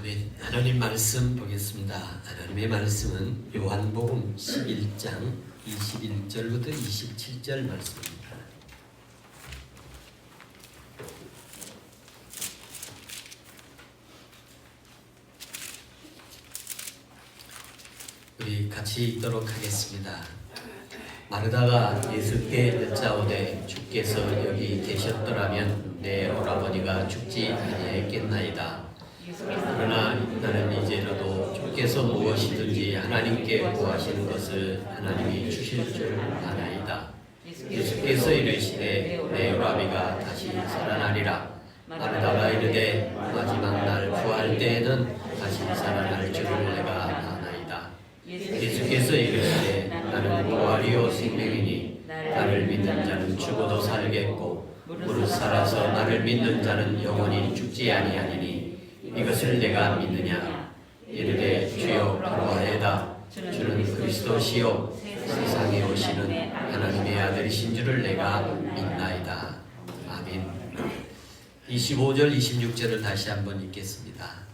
아멘. 하나님 말씀 보겠습니다. 하나님의 말씀은 요한복음 11장 21절부터 27절 말씀입니다. 우리 같이 읽도록 하겠습니다. 마르다가 예수께 여짜오되 주께서 여기 계셨더라면 내 오라버니가 죽지 아니했겠나이다. 그러나 나는 이제라도 주께서 무엇이든지 하나님께 구하시는 것을 하나님이 주실 줄 아나이다. 예수께서 이르시되 내 오라비가 다시 살아나리라. 마르다가 이르되 마지막 날 구할 때에는 다시 살아날 줄을 내가 아나이다. 예수께서 이르시되 나는 부활이요 생명이니 나를 믿는 자는 죽어도 살겠고 무릇 살아서 나를 믿는 자는 영원히 죽지 아니하니니 이것을 내가 믿느냐. 이르되 주여 그러하에다. 주는 그리스도시요 세상에 오시는 하나님의 아들이신 줄을 내가 믿나이다. 아멘. 25절 26절을 다시 한번 읽겠습니다.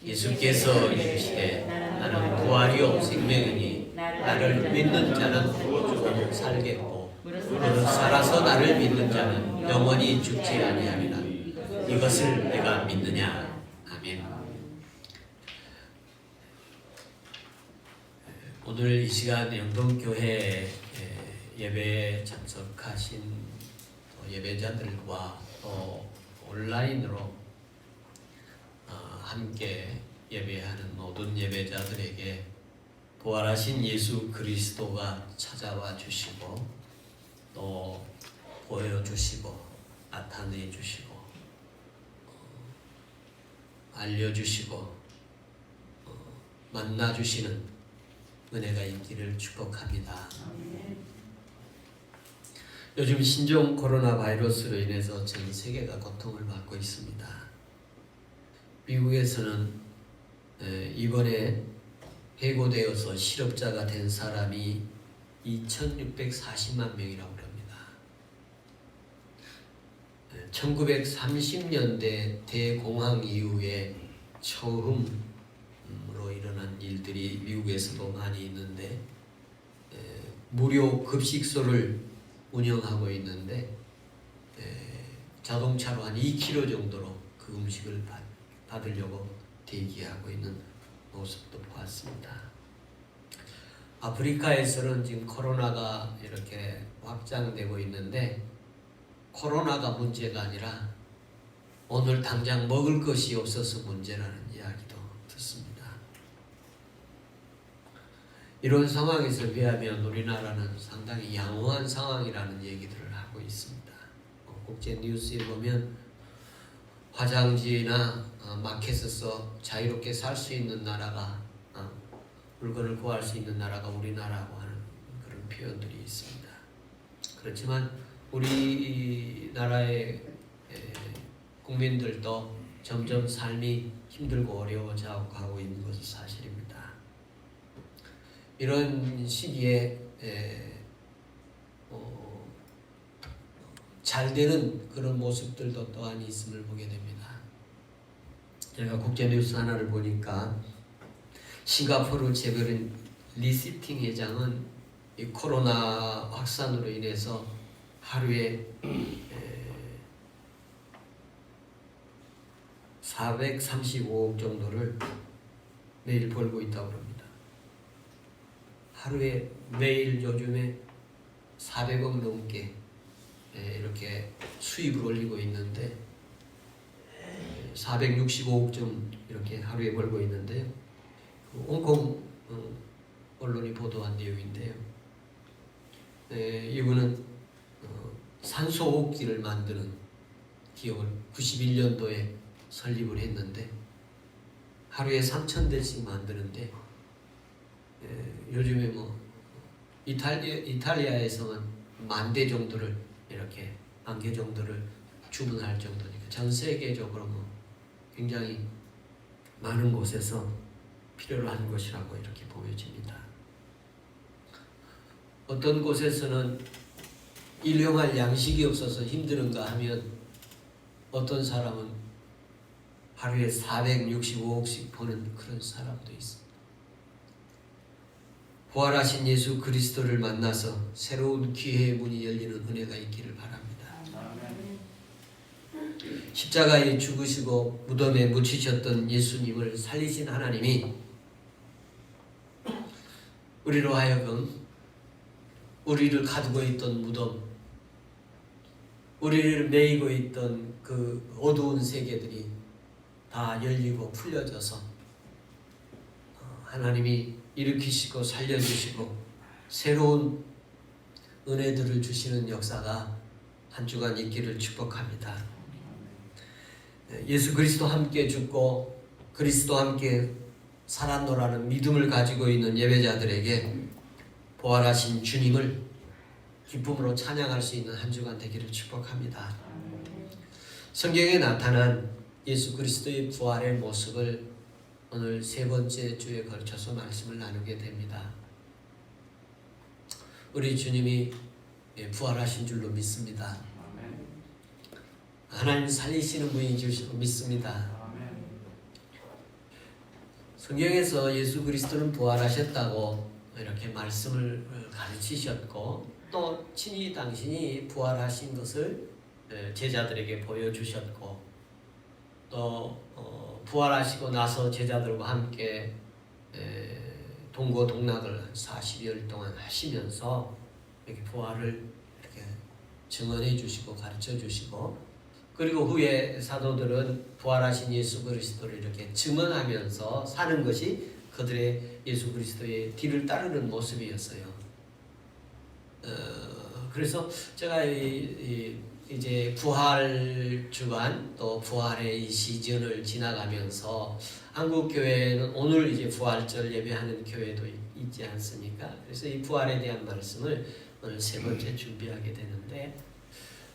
예수께서 이르시되 나는 부활이요 생명이니 나를 믿는 자는 죽어도 살겠고 무릇 살아서 나를 믿는 자는 영원히 죽지 아니하리라. 이것을 내가 믿느냐. 아멘. 오늘 이 시간 영동교회 예배에 참석하신 예배자들과 또 온라인으로 함께 예배하는 모든 예배자들에게 부활하신 예수 그리스도가 찾아와 주시고 또 보여주시고 나타내 주시고 알려주시고 만나주시는 은혜가 있기를 축복합니다. 요즘 신종 코로나 바이러스로 인해서 전 세계가 고통을 받고 있습니다. 미국에서는 이번에 해고되어서 실업자가 된 사람이 2,640만 명이라고 합니다. 1930년대 대공황 이후에 처음으로 일어난 일들이 미국에서도 많이 있는데 무료 급식소를 운영하고 있는데 자동차로 한 2km 정도로 그 음식을 받으려고 대기하고 있는 모습도 보았습니다. 아프리카에서는 지금 코로나가 이렇게 확장되고 있는데 코로나가 문제가 아니라 오늘 당장 먹을 것이 없어서 문제라는 이야기도 듣습니다. 이런 상황에서 비하면 우리나라는 상당히 양호한 상황이라는 얘기들을 하고 있습니다. 국제 뉴스에 보면 화장지나 마켓에서 자유롭게 살 수 있는 나라가 물건을 구할 수 있는 나라가 우리나라고 하는 그런 표현들이 있습니다. 그렇지만 우리나라의 국민들도 점점 삶이 힘들고 어려워져 가고 있는 것은 사실입니다. 이런 시기에 잘 되는 그런 모습들도 또한 있음을 보게 됩니다. 제가 국제뉴스 하나를 보니까 싱가포르 재벌인 리시팅 회장은 이 코로나 확산으로 인해서 하루에 435억 정도를 매일 벌고 있다고 합니다. 하루에 매일 요즘에 400억 넘게 이렇게 수입을 올리고 있는데 465억 좀 이렇게 하루에 벌고 있는데요. 홍콩 언론이 보도한 내용인데요. 이분은 산소호흡기를 만드는 기업을 91년도에 설립을 했는데 하루에 3,000대씩 만드는데 요즘에 뭐 이탈리아에서만 10,000대 정도를 이렇게 10,000개 정도를 주문할 정도니까 전 세계적으로 뭐 굉장히 많은 곳에서 필요로 하는 것이라고 이렇게 보여집니다. 어떤 곳에서는 일용할 양식이 없어서 힘드는가 하면 어떤 사람은 하루에 465억씩 버는 그런 사람도 있습니다. 부활하신 예수 그리스도를 만나서 새로운 기회의 문이 열리는 은혜가 있기를 바랍니다. 십자가에 죽으시고 무덤에 묻히셨던 예수님을 살리신 하나님이 우리로 하여금 우리를 가두고 있던 무덤, 우리를 매이고 있던 그 어두운 세계들이 다 열리고 풀려져서 하나님이 일으키시고 살려주시고 새로운 은혜들을 주시는 역사가 한 주간 있기를 축복합니다. 예수 그리스도 함께 죽고 그리스도 함께 살았노라는 믿음을 가지고 있는 예배자들에게 부활하신 주님을 기쁨으로 찬양할 수 있는 한 주간 되기를 축복합니다. 성경에 나타난 예수 그리스도의 부활의 모습을 오늘 세 번째 주에 걸쳐서 말씀을 나누게 됩니다. 우리 주님이 부활하신 줄로 믿습니다. 하나님 살리시는 분인 줄 믿습니다. 성경에서 예수 그리스도는 부활하셨다고 이렇게 말씀을 가르치셨고 또 친히 당신이 부활하신 것을 제자들에게 보여주셨고 또 부활하시고 나서 제자들과 함께 동고동락을 40여일 동안 하시면서 이렇게 부활을 이렇게 증언해 주시고 가르쳐 주시고 그리고 후에 사도들은 부활하신 예수 그리스도를 이렇게 증언하면서 사는 것이 그들의 예수 그리스도의 뒤를 따르는 모습이었어요. 그래서 제가 이제 부활 주간 또 부활의 이 시즌을 지나가면서 한국 교회는 오늘 이제 부활절 예배하는 교회도 있지 않습니까? 그래서 이 부활에 대한 말씀을 오늘 세 번째 준비하게 되는데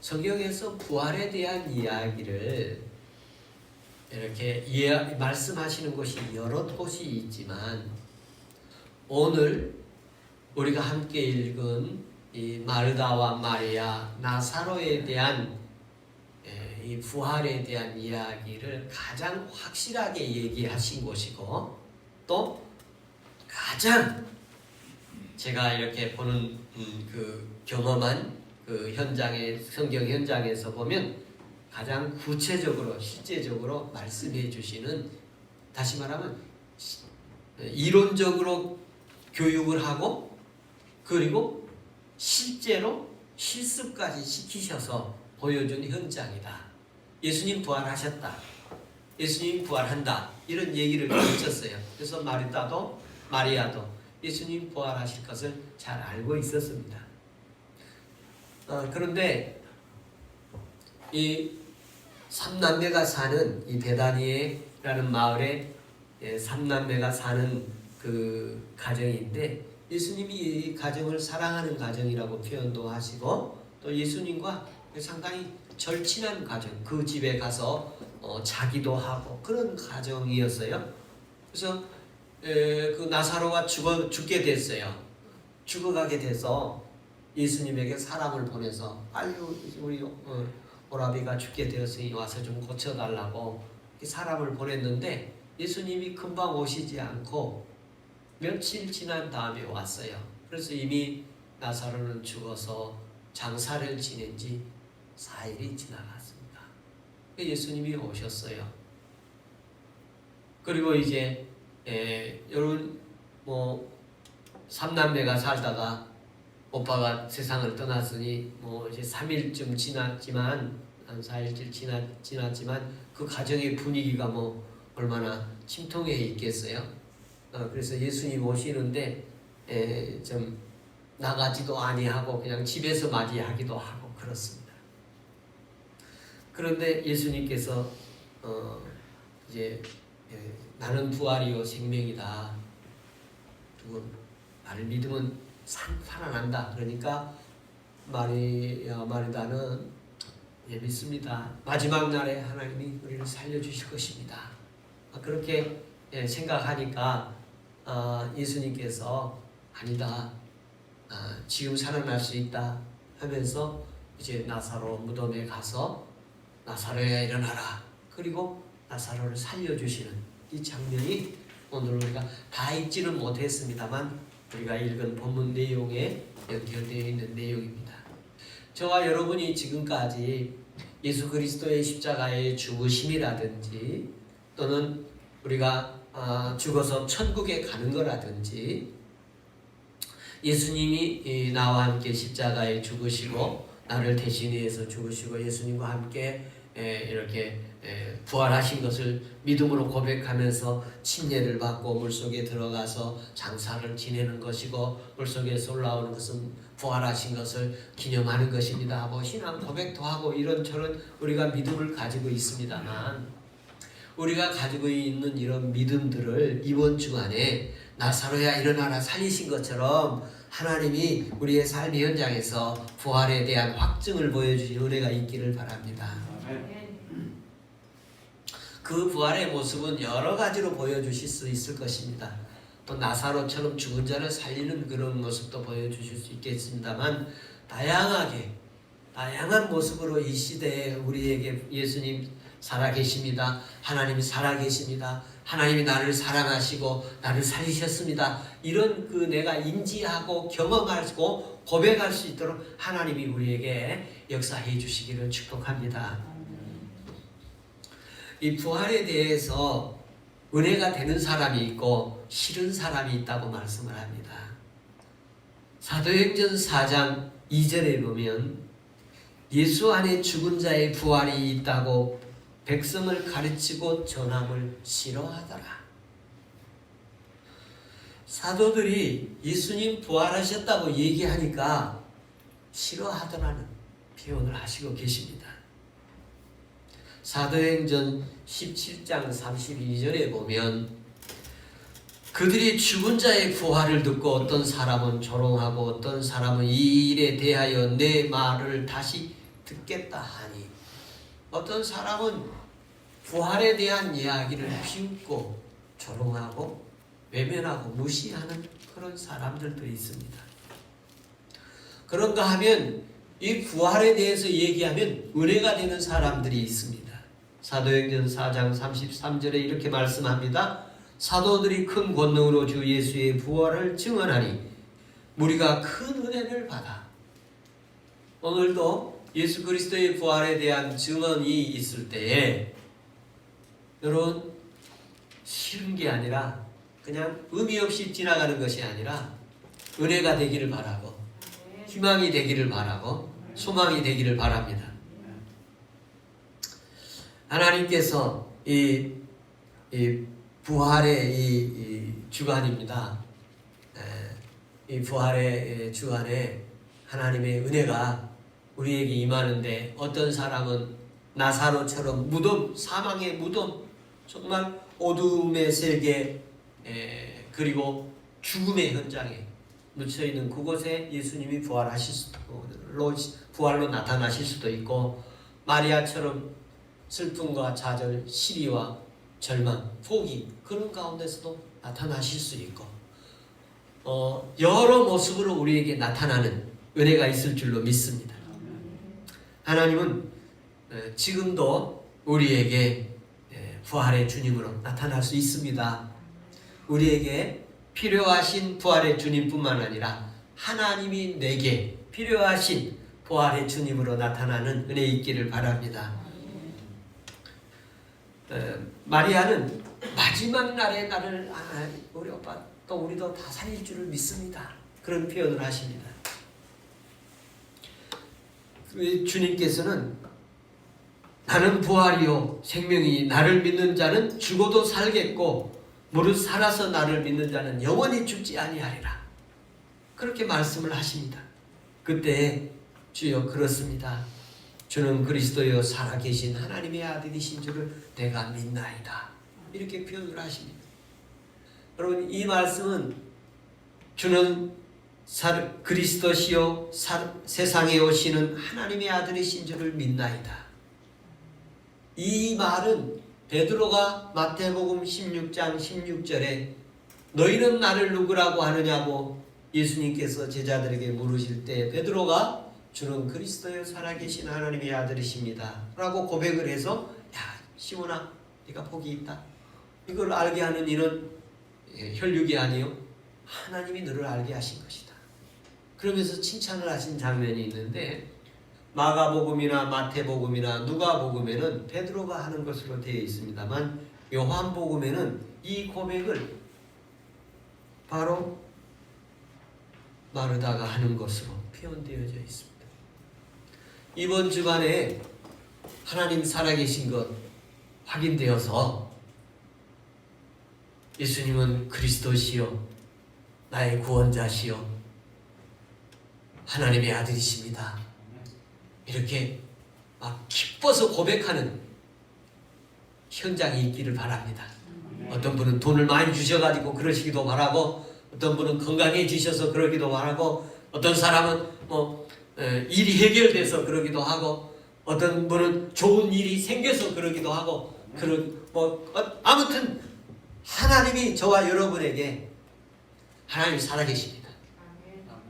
성경에서 부활에 대한 이야기를 이렇게 말씀하시는 곳이 여러 곳이 있지만 오늘 우리가 함께 읽은 이 마르다와 마리아, 나사로에 대한 이 부활에 대한 이야기를 가장 확실하게 얘기하신 곳이고 또 가장 제가 이렇게 보는 그 경험한 그 성경 현장에서 보면 가장 구체적으로 실제적으로 말씀해 주시는, 다시 말하면 이론적으로 교육을 하고 그리고 실제로 실습까지 시키셔서 보여준 현장이다. 예수님 부활하셨다. 예수님 부활한다. 이런 얘기를 가르쳤어요. 그래서 마리아도 예수님 부활하실 것을 잘 알고 있었습니다. 그런데 이 삼남매가 사는 이 베다니에라는 마을에 삼남매가 사는 그 가정인데 예수님이 이 가정을 사랑하는 가정이라고 표현도 하시고 또 예수님과 상당히 절친한 가정, 그 집에 가서 자기도 하고 그런 가정이었어요. 그래서 그 나사로가 죽게 됐어요. 죽어가게 돼서 예수님에게 사람을 보내서 빨리 우리 오라비가 죽게 되었으니 와서 좀 고쳐달라고 사람을 보냈는데 예수님이 금방 오시지 않고 며칠 지난 다음에 왔어요. 그래서 이미 나사로는 죽어서 장사를 지낸 지 4일이 지나갔습니다. 예수님이 오셨어요. 그리고 이제 여러분 삼남매가 살다가 오빠가 세상을 떠났으니 이제 3일쯤 지났지만 한 4일쯤 지났지만 그 가정의 분위기가 얼마나 침통해 있겠어요. 그래서 예수님 오시는데 좀 나가지도 아니하고 그냥 집에서 맞이하기도 하고 그렇습니다. 그런데 예수님께서 이제 나는 부활이요 생명이다. 누구 나를 믿으면 살아난다. 그러니까 마리다는 믿습니다. 마지막 날에 하나님이 우리를 살려주실 것입니다. 그렇게 생각하니까 예수님께서 아니다. 지금 살아날 수 있다 하면서 이제 나사로 무덤에 가서 나사로야 일어나라. 그리고 나사로를 살려주시는 이 장면이 오늘 우리가 다 읽지는 못했습니다만 우리가 읽은 본문 내용에 연결되어 있는 내용입니다. 저와 여러분이 지금까지 예수 그리스도의 십자가의 죽으심이라든지 또는 우리가 죽어서 천국에 가는 거라든지 예수님이 나와 함께 십자가에 죽으시고 나를 대신해서 죽으시고 예수님과 함께 이렇게 부활하신 것을 믿음으로 고백하면서 침례를 받고 물속에 들어가서 장사를 지내는 것이고 물속에서 올라오는 것은 부활하신 것을 기념하는 것입니다. 뭐 신앙 고백도 하고 이런저런 우리가 믿음을 가지고 있습니다만 우리가 가지고 있는 이런 믿음들을 이번 주간에 나사로야 일어나라 살리신 것처럼 하나님이 우리의 삶의 현장에서 부활에 대한 확증을 보여주신 은혜가 있기를 바랍니다. 그 부활의 모습은 여러 가지로 보여주실 수 있을 것입니다. 또 나사로처럼 죽은 자를 살리는 그런 모습도 보여주실 수 있겠습니다만 다양한 모습으로 이 시대에 우리에게 예수님 살아계십니다. 하나님이 살아계십니다. 하나님이 나를 사랑하시고 나를 살리셨습니다. 이런 내가 인지하고 경험하고 고백할 수 있도록 하나님이 우리에게 역사해 주시기를 축복합니다. 이 부활에 대해서 은혜가 되는 사람이 있고 싫은 사람이 있다고 말씀을 합니다. 사도행전 4장 2절에 보면 예수 안에 죽은 자의 부활이 있다고 백성을 가르치고 전함을 싫어하더라. 사도들이 예수님 부활하셨다고 얘기하니까 싫어하더라는 표현을 하시고 계십니다. 사도행전 17장 32절에 보면 그들이 죽은 자의 부활을 듣고 어떤 사람은 조롱하고 어떤 사람은 이 일에 대하여 내 말을 다시 듣겠다 하니 어떤 사람은 부활에 대한 이야기를 비웃고 조롱하고 외면하고 무시하는 그런 사람들도 있습니다. 그런가 하면 이 부활에 대해서 얘기하면 은혜가 되는 사람들이 있습니다. 사도행전 4장 33절에 이렇게 말씀합니다. 사도들이 큰 권능으로 주 예수의 부활을 증언하니 우리가 큰 은혜를 받아. 오늘도 예수 그리스도의 부활에 대한 증언이 있을 때에 여러분 싫은 게 아니라 그냥 의미 없이 지나가는 것이 아니라 은혜가 되기를 바라고 희망이 되기를 바라고 소망이 되기를 바랍니다. 하나님께서 이 부활의 이 주간입니다. 이 부활의 주간에 하나님의 은혜가 우리에게 임하는데 어떤 사람은 나사로처럼 무덤, 사망의 무덤, 정말 어둠의 세계 그리고 죽음의 현장에 묻혀있는 그곳에 예수님이 부활로 나타나실 수도 있고 마리아처럼 슬픔과 좌절, 시리와 절망, 포기 그런 가운데서도 나타나실 수 있고 여러 모습으로 우리에게 나타나는 은혜가 있을 줄로 믿습니다. 하나님은 지금도 우리에게 부활의 주님으로 나타날 수 있습니다. 우리에게 필요하신 부활의 주님뿐만 아니라 하나님이 내게 필요하신 부활의 주님으로 나타나는 은혜 있기를 바랍니다. 마리아는 마지막 날에 나를 우리 오빠 또 우리도 다 살릴 줄을 믿습니다. 그런 표현을 하십니다. 주님께서는 나는 부활이요 생명이 나를 믿는 자는 죽어도 살겠고 무릇 살아서 나를 믿는 자는 영원히 죽지 아니하리라. 그렇게 말씀을 하십니다. 그때 주여 그렇습니다. 주는 그리스도여 살아계신 하나님의 아들이신 줄을 내가 믿나이다. 이렇게 표현을 하십니다. 여러분 이 말씀은 주는 그리스도시요 세상에 오시는 하나님의 아들이신 줄을 믿나이다. 이 말은 베드로가 마태복음 16장 16절에 너희는 나를 누구라고 하느냐고 예수님께서 제자들에게 물으실 때 베드로가 주는 그리스도여 살아계신 하나님의 아들이십니다 라고 고백을 해서 야 시몬아 네가 복이 있다. 이걸 알게 하는 이는 혈육이 아니요 하나님이 너를 알게 하신 것이다. 그러면서 칭찬을 하신 장면이 있는데 마가복음이나 마태복음이나 누가복음에는 베드로가 하는 것으로 되어 있습니다만 요한복음에는 이 고백을 바로 마르다가 하는 것으로 표현되어져 있습니다. 이번 주간에 하나님 살아계신 것 확인되어서 예수님은 그리스도시요 나의 구원자시요 하나님의 아들이십니다. 이렇게 막 기뻐서 고백하는 현장이 있기를 바랍니다. 어떤 분은 돈을 많이 주셔가지고 그러시기도 바라고, 어떤 분은 건강해지셔서 그러기도 바라고, 어떤 사람은 일이 해결돼서 그러기도 하고, 어떤 분은 좋은 일이 생겨서 그러기도 하고, 아무튼 하나님이 저와 여러분에게 하나님이 살아계십니다.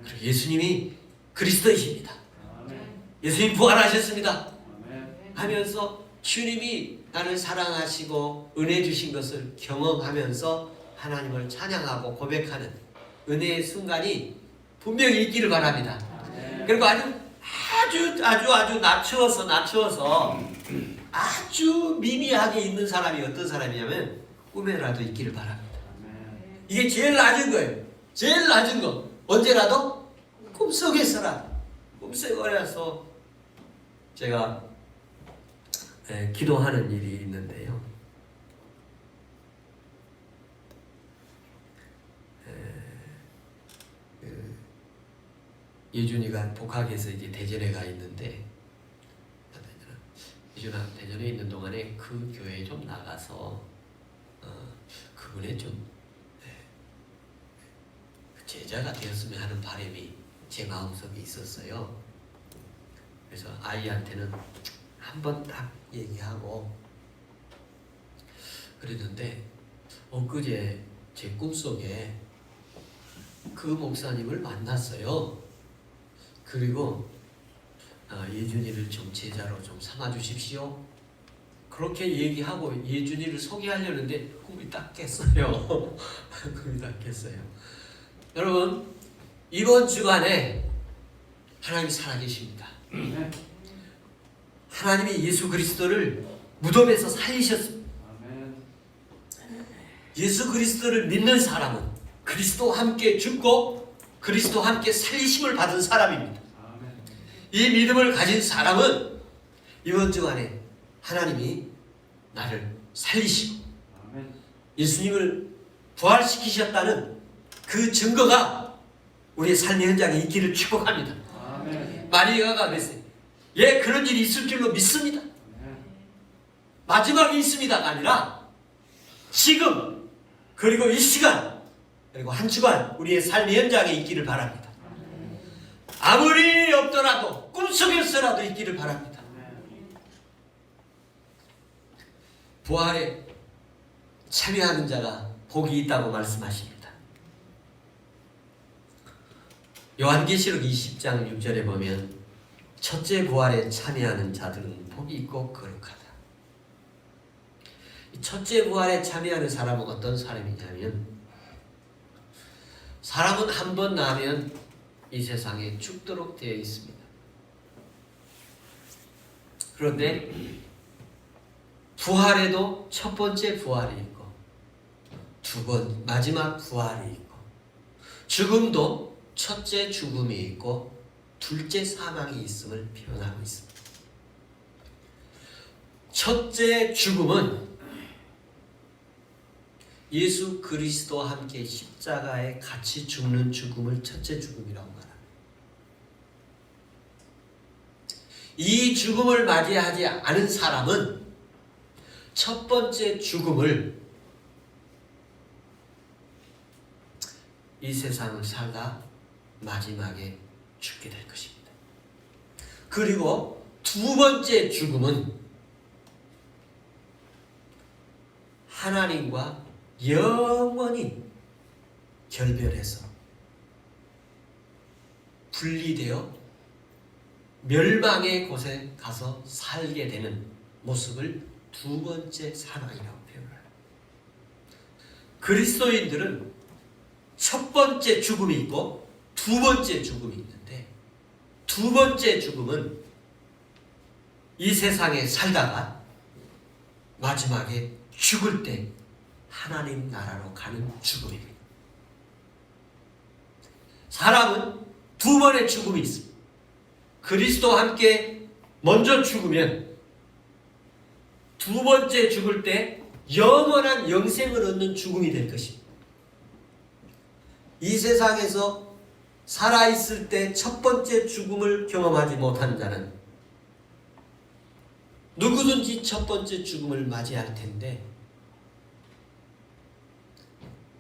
그리고 예수님이 그리스도이십니다. 예수님 부활하셨습니다. 하면서 주님이 나를 사랑하시고 은혜 주신 것을 경험하면서 하나님을 찬양하고 고백하는 은혜의 순간이 분명히 있기를 바랍니다. 그리고 아주 낮추어서 아주 미미하게 있는 사람이 어떤 사람이냐면 꿈에라도 있기를 바랍니다. 이게 제일 낮은 거예요. 제일 낮은 거. 언제라도 꿈속에서라도. 꿈속에서 제가 기도하는 일이 있는데요. 예준이가 복학해서 이제 대전에 가 있는데, 예준아 대전에 있는 동안에 그 교회에 좀 나가서 그분의 좀 제자가 되었으면 하는 바람이 제 마음속에 있었어요. 그래서 아이한테는 한번 딱 얘기하고 그랬는데 엊그제 제 꿈속에 그 목사님을 만났어요. 그리고 예준이를 좀 제자로 좀 삼아 주십시오. 그렇게 얘기하고 예준이를 소개하려는데 꿈이 딱 깼어요. 꿈이 딱 깼어요. 여러분, 이번 주간에 하나님이 살아계십니다. 하나님이 예수 그리스도를 무덤에서 살리셨습니다. 예수 그리스도를 믿는 사람은 그리스도와 함께 죽고 그리스도와 함께 살리심을 받은 사람입니다. 이 믿음을 가진 사람은 이번 주간에 하나님이 나를 살리시고 예수님을 부활시키셨다는 그 증거가 우리의 삶의 현장에 있기를 축복합니다. 마리아가 그랬어요. 예, 그런 일이 있을 줄로 믿습니다. 마지막이 있습니다가 아니라 지금 그리고 이 시간 그리고 한 주간 우리의 삶의 현장에 있기를 바랍니다. 아무리 없더라도 꿈속에서라도 있기를 바랍니다. 부활에 참여하는 자가 복이 있다고 말씀하십니다. 요한계시록 20장 6절에 보면 첫째 부활에 참여하는 자들은 복이 있고 거룩하다. 첫째 부활에 참여하는 사람은 어떤 사람이냐면 사람은 한 번 나면 이 세상에 죽도록 되어 있습니다. 그런데 부활에도 첫 번째 부활이 있고 마지막 부활이 있고 죽음도 첫째 죽음이 있고 둘째 사망이 있음을 표현하고 있습니다. 첫째 죽음은 예수 그리스도와 함께 십자가에 같이 죽는 죽음을 첫째 죽음이라고 말합니다. 이 죽음을 맞이하지 않은 사람은 첫 번째 죽음을 이 세상을 살다 마지막에 죽게 될 것입니다. 그리고 두 번째 죽음은 하나님과 영원히 결별해서 분리되어 멸망의 곳에 가서 살게 되는 모습을 두 번째 사망이라고 표현을 해요. 그리스도인들은 첫 번째 죽음이 있고 두 번째 죽음이 있는데, 두 번째 죽음은 이 세상에 살다가 마지막에 죽을 때 하나님 나라로 가는 죽음입니다. 사람은 두 번의 죽음이 있습니다. 그리스도와 함께 먼저 죽으면 두 번째 죽을 때 영원한 영생을 얻는 죽음이 될 것입니다. 이 세상에서 살아있을 때 첫 번째 죽음을 경험하지 못한 자는 누구든지 첫 번째 죽음을 맞이할 텐데,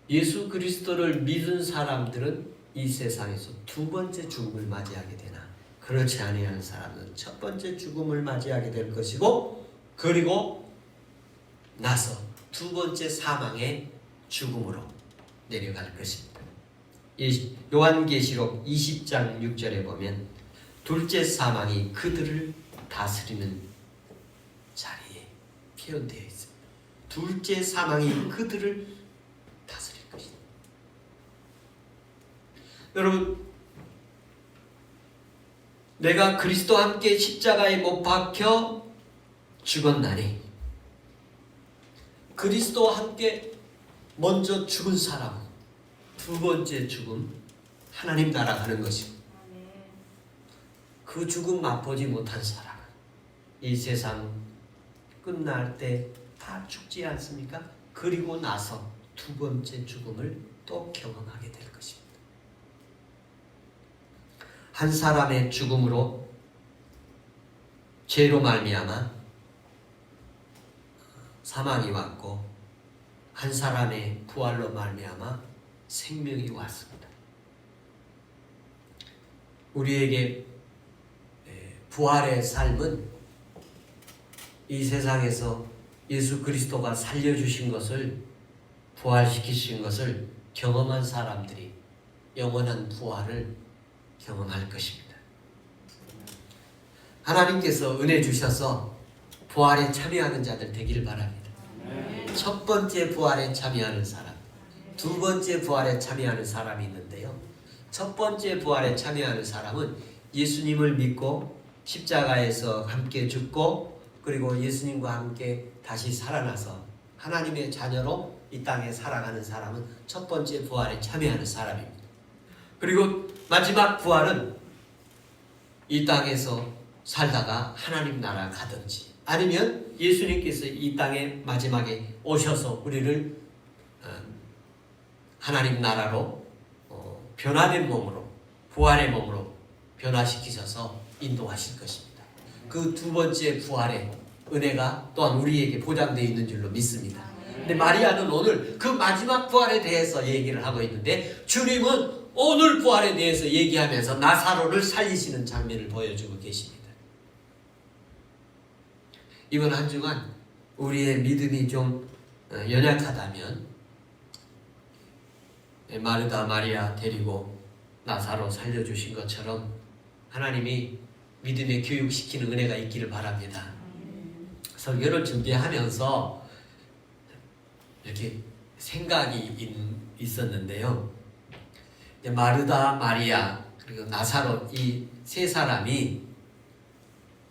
예수 그리스도를 믿은 사람들은 이 세상에서 두 번째 죽음을 맞이하게 되나, 그렇지 아니하는 사람은 첫 번째 죽음을 맞이하게 될 것이고, 그리고 나서 두 번째 사망의 죽음으로 내려갈 것입니다. 요한계시록 20장 6절에 보면 둘째 사망이 그들을 다스리는 자리에 표현되어 있습니다. 둘째 사망이 그들을 다스릴 것이다. 여러분, 내가 그리스도와 함께 십자가에 못 박혀 죽었나니, 그리스도와 함께 먼저 죽은 사람, 두 번째 죽음, 하나님 나라 가는 것입니다. 그 죽음 맛보지 못한 사람은 이 세상 끝날 때 다 죽지 않습니까? 그리고 나서 두 번째 죽음을 또 경험하게 될 것입니다. 한 사람의 죽음으로 죄로 말미암아 사망이 왔고, 한 사람의 부활로 말미암아 생명이 왔습니다. 우리에게 부활의 삶은 이 세상에서 예수 그리스도가 살려주신 것을, 부활시키신 것을 경험한 사람들이 영원한 부활을 경험할 것입니다. 하나님께서 은혜 주셔서 부활에 참여하는 자들 되기를 바랍니다. 첫 번째 부활에 참여하는 사람, 두 번째 부활에 참여하는 사람이 있는데요. 첫 번째 부활에 참여하는 사람은 예수님을 믿고 십자가에서 함께 죽고, 그리고 예수님과 함께 다시 살아나서 하나님의 자녀로 이 땅에 살아가는 사람은 첫 번째 부활에 참여하는 사람입니다. 그리고 마지막 부활은 이 땅에서 살다가 하나님 나라 가든지, 아니면 예수님께서 이 땅에 마지막에 오셔서 우리를 하나님 나라로 변화된 몸으로, 부활의 몸으로 변화시키셔서 인도하실 것입니다. 그 두 번째 부활의 은혜가 또한 우리에게 보장되어 있는 줄로 믿습니다. 근데 마리아는 오늘 그 마지막 부활에 대해서 얘기를 하고 있는데, 주님은 오늘 부활에 대해서 얘기하면서 나사로를 살리시는 장면을 보여주고 계십니다. 이번 한 주간 우리의 믿음이 좀 연약하다면 마르다 마리아 데리고 나사로 살려주신 것처럼 하나님이 믿음의 교육시키는 은혜가 있기를 바랍니다. 설교를 준비하면서 이렇게 생각이 있었는데요. 마르다 마리아 그리고 나사로, 이 세 사람이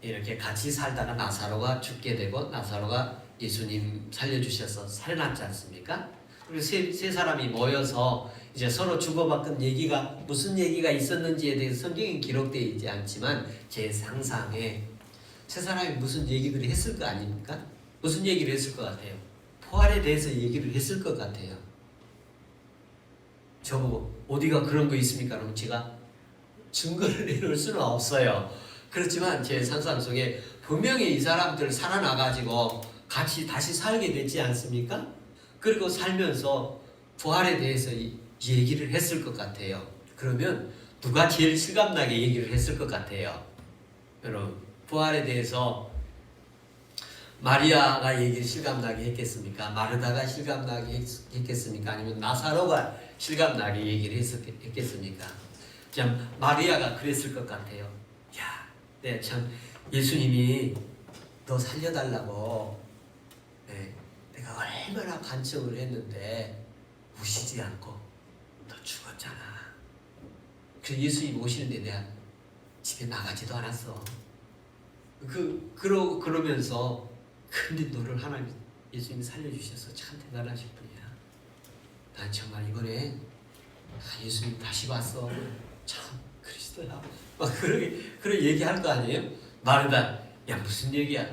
이렇게 같이 살다가 나사로가 죽게 되고, 나사로가 예수님 살려주셔서 살아났지 않습니까? 그리고 세 사람이 모여서 이제 서로 주고받은 얘기가, 무슨 얘기가 있었는지에 대해서 성경에 기록되어 있지 않지만 제 상상에 세 사람이 무슨 얘기들을 했을 거 아닙니까? 무슨 얘기를 했을 것 같아요? 부활에 대해서 얘기를 했을 것 같아요. 저보고 어디가 그런 거 있습니까? 그럼 제가 증거를 내놓을 수는 없어요. 그렇지만 제 상상 속에 분명히 이 사람들 살아나가지고 같이 다시 살게 됐지 않습니까? 그리고 살면서 부활에 대해서 얘기를 했을 것 같아요. 그러면 누가 제일 실감나게 얘기를 했을 것 같아요? 여러분, 부활에 대해서 마리아가 얘기를 실감나게 했겠습니까? 마르다가 실감나게 했겠습니까? 아니면 나사로가 실감나게 얘기를 했겠습니까? 참 마리아가 그랬을 것 같아요. 야, 네, 참 예수님이 너 살려달라고 내가 얼마나 간청을 했는데 우시지 않고 너 죽었잖아. 그래서 예수님 오시는데 내가 집에 나가지도 않았어. 그러면서 근데 너를 하나님 예수님이 살려주셔서 참 대단하신 분이야. 난 정말 이번에 예수님 다시 봤어. 참 그리스도야. 막 그런 얘기할 거 아니에요? 마르다, 야 무슨 얘기야?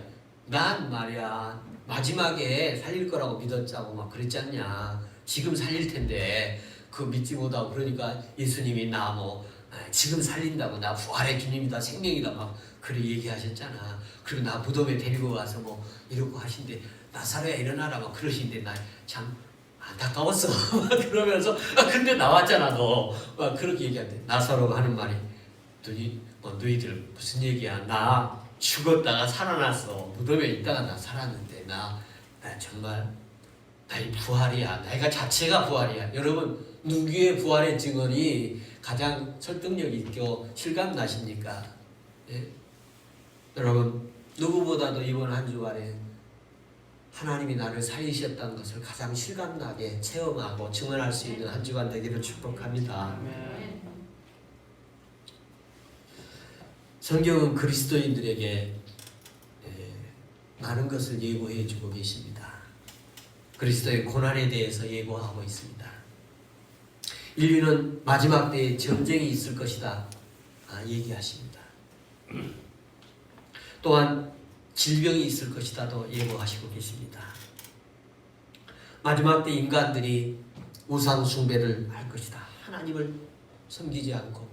난 말이야 마지막에 살릴 거라고 믿었자고 막 그랬지 않냐. 지금 살릴 텐데 그거 믿지 못하고 그러니까 예수님이 나 뭐 지금 살린다고 나 부활의 주님이다 생명이다 막 그래 얘기하셨잖아. 그리고 나 무덤에 데리고 가서 뭐 이러고 하신데 나사로야 일어나라 막 그러신데 나 참 안타까웠어. 그러면서 근데 나왔잖아 너. 막 그렇게 얘기하는데 나사로가 하는 말이 너희들 무슨 얘기야? 나 죽었다가 살아났어. 무덤에 있다가 나 살았는데 나 정말 나의 부활이야. 내가 자체가 부활이야. 여러분 누구의 부활의 증언이 가장 설득력 있고 실감 나십니까? 예? 여러분 누구보다도 이번 한 주간에 하나님이 나를 살리셨다는 것을 가장 실감나게 체험하고 증언할 수 있는 한 주간 되기를 축복합니다. 성경은 그리스도인들에게 많은 것을 예고해 주고 계십니다. 그리스도의 고난에 대해서 예고하고 있습니다. 인류는 마지막 때에 전쟁이 있을 것이다 얘기하십니다. 또한 질병이 있을 것이다도 예고하시고 계십니다. 마지막 때 인간들이 우상 숭배를 할 것이다. 하나님을 섬기지 않고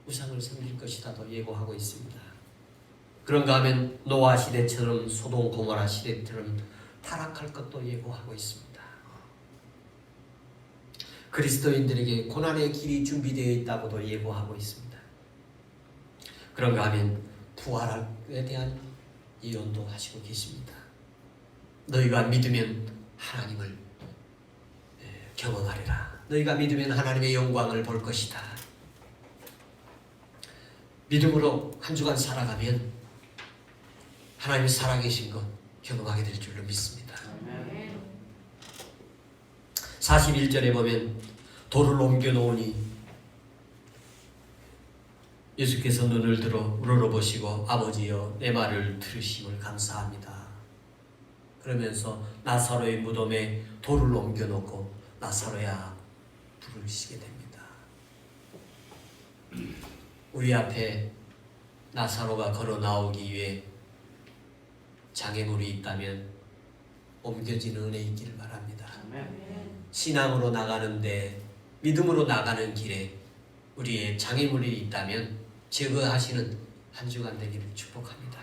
우상을 섬길 것이다도 예고하고 있습니다. 그런가 하면 노아 시대처럼 소돔 고모라 시대처럼 타락할 것도 예고하고 있습니다. 그리스도인들에게 고난의 길이 준비되어 있다고도 예고하고 있습니다. 그런가 하면 부활에 대한 예언도 하시고 계십니다. 너희가 믿으면 하나님을 경험하리라. 너희가 믿으면 하나님의 영광을 볼 것이다. 믿음으로 한 주간 살아가면 하나님이 살아계신 것 경험하게 될 줄로 믿습니다. 41절에 보면 돌을 옮겨 놓으니 예수께서 눈을 들어 우러러보시고 아버지여 내 말을 들으심을 감사합니다. 그러면서 나사로의 무덤에 돌을 옮겨 놓고 나사로야 부르시게 됩니다. 우리 앞에 나사로가 걸어 나오기 위해 장애물이 있다면 옮겨지는 은혜 있기를 바랍니다. 신앙으로 나가는데 믿음으로 나가는 길에 우리의 장애물이 있다면 제거하시는 한 주간 되기를 축복합니다.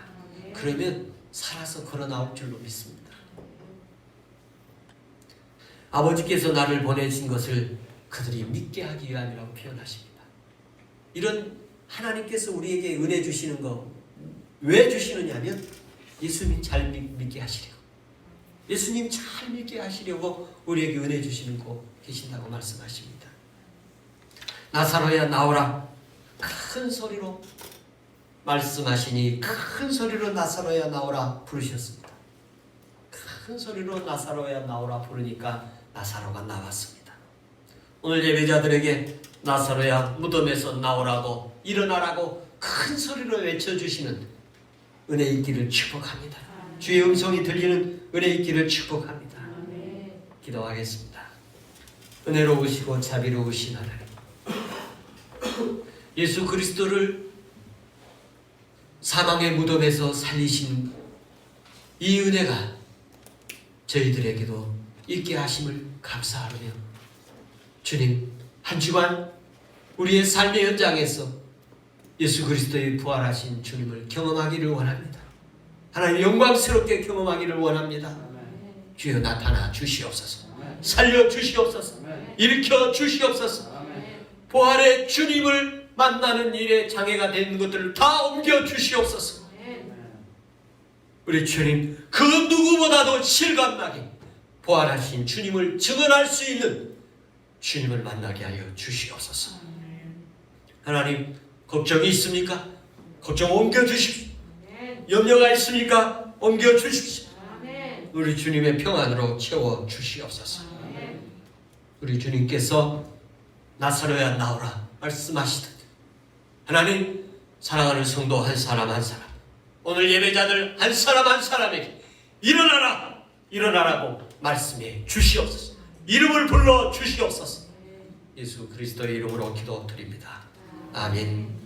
그러면 살아서 걸어 나올 줄로 믿습니다. 아버지께서 나를 보내신 것을 그들이 믿게 하기 위함이라고 표현하십니다. 이런 하나님께서 우리에게 은혜 주시는 거 왜 주시느냐면 예수님 잘 믿게 하시려고, 예수님 잘 믿게 하시려고 우리에게 은혜 주시고 계신다고 말씀하십니다. 나사로야 나오라 큰 소리로 말씀하시니 큰 소리로 나사로야 나오라 부르셨습니다. 큰 소리로 나사로야 나오라 부르니까 나사로가 나왔습니다. 오늘 예배자들에게 나사로야 무덤에서 나오라고 일어나라고 큰 소리로 외쳐주시는 은혜 있기를 축복합니다. 주의 음성이 들리는 은혜 있기를 축복합니다. 기도하겠습니다. 은혜로우시고 자비로우신 하나님, 예수 그리스도를 사망의 무덤에서 살리신 이 은혜가 저희들에게도 있게 하심을 감사하며 주님 한 주간 우리의 삶의 현장에서 예수 그리스도의 부활하신 주님을 경험하기를 원합니다. 하나님 영광스럽게 경험하기를 원합니다. 주여 나타나 주시옵소서. 살려 주시옵소서. 일으켜 주시옵소서. 부활의 주님을 만나는 일에 장애가 되는 것들을 다 옮겨 주시옵소서. 우리 주님 그 누구보다도 실감나게 부활하신 주님을 증언할 수 있는 주님을 만나게 하여 주시옵소서. 하나님 걱정이 있습니까? 걱정 옮겨 주십시오. 염려가 있습니까? 옮겨 주십시오. 우리 주님의 평안으로 채워 주시옵소서. 우리 주님께서 나사로야 나오라 말씀하시듯 하나님 사랑하는 성도 한 사람 한 사람, 오늘 예배자들 한 사람 한 사람에게 일어나라 일어나라고 말씀해 주시옵소서. 이름을 불러 주시옵소서. 예수 그리스도의 이름으로 기도드립니다. 아멘.